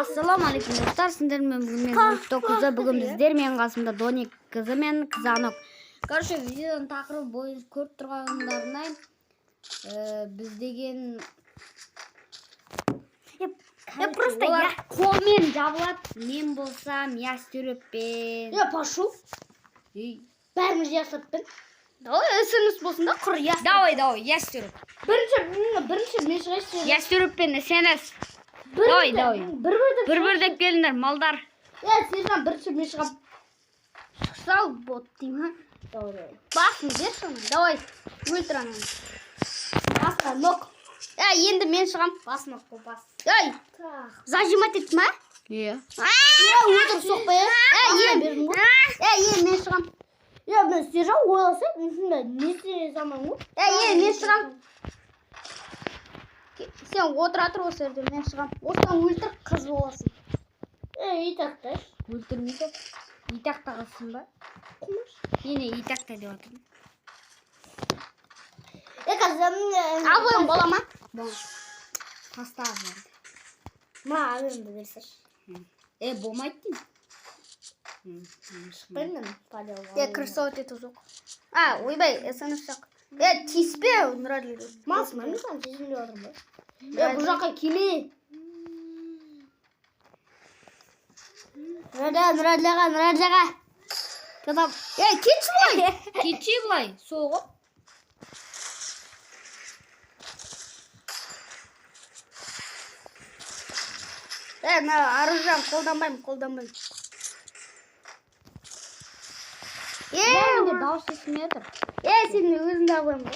Ассалаумағалейкум достар, сіздермен бүгін 9-да бүгін біздермен қасымда Доник қызы мен Қызанок. Короче, видеоның тақырыбы бойынша көріп тұрғандарынан біз деген просто олар қолмен жабылады. Мен болсам ястөреппен. Пашу. Бәріміз ясырыппен. Давай СНС болсын да, құр ястөреп. Давай, ястөреп. Бірінші мен шығайсың. Ястөреппен СНС. Давай. Бір деп келіңдер, малдар. Сержан, бірінші мен шығам. Шықсал бот деймін. Давай. Басын берші. Давай, өлтір ананы. Басқа, нок. Енді мен шығам. Бас нок бұл бас. Зажимать етті ма? Иә. Өтір соқпай. Мен шығам. Мен Сержан ойласа, не істей заман ғой? Мен шығам. Сен отыра тұр осы жерде, мен шығам. Осыдан өлтір қыз боласың. Итақты. Өлтірмейді. Итақта қылсын ба? Ене итақта деп отырмын. Қазір Абылым бола ма? Бол. Таста абылым. Ма абылымды берсір. Болмайды дейм. Білмін. Крысот ету жоқ. Ойбай, СНС жоқ. Тиіспе, нұрәлі. Масыма, мен саған сезімде отырмын ба? Бұл жаққа келе. Нұрәліға. Кетші бұлай. Кетші бұлай, соғып. Аружан, қолданбайым. Менде дауыс есіме тұр. Сен өзіңді ағойым ба?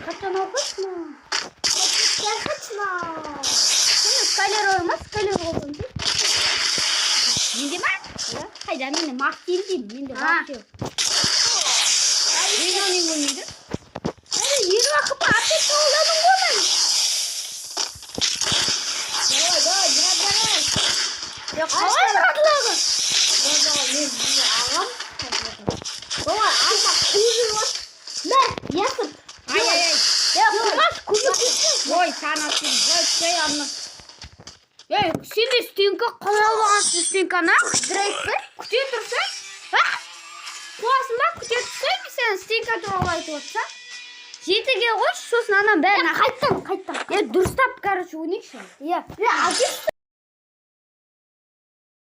Қачан оқысың? Сені скайлер ойма, скайлер болсын. Менде ма? Қайда, менде мақ деймін, менде мақ жоқ. Мен оны көрмейді. Ері уақыпа апет қолданың болмай. Қалай сұрадылығы? Ой, санатсың, жай анны. Сен де стенка қалай бағасың стенканы? Дрейкті, күте тұрсың? Қуасың ба, күте тұрсың? Сен стенка туралы айтып отырсың? Жетіге қойшы, сосын анан бәрін Қайттым. дұрыстап, короче, өнекші.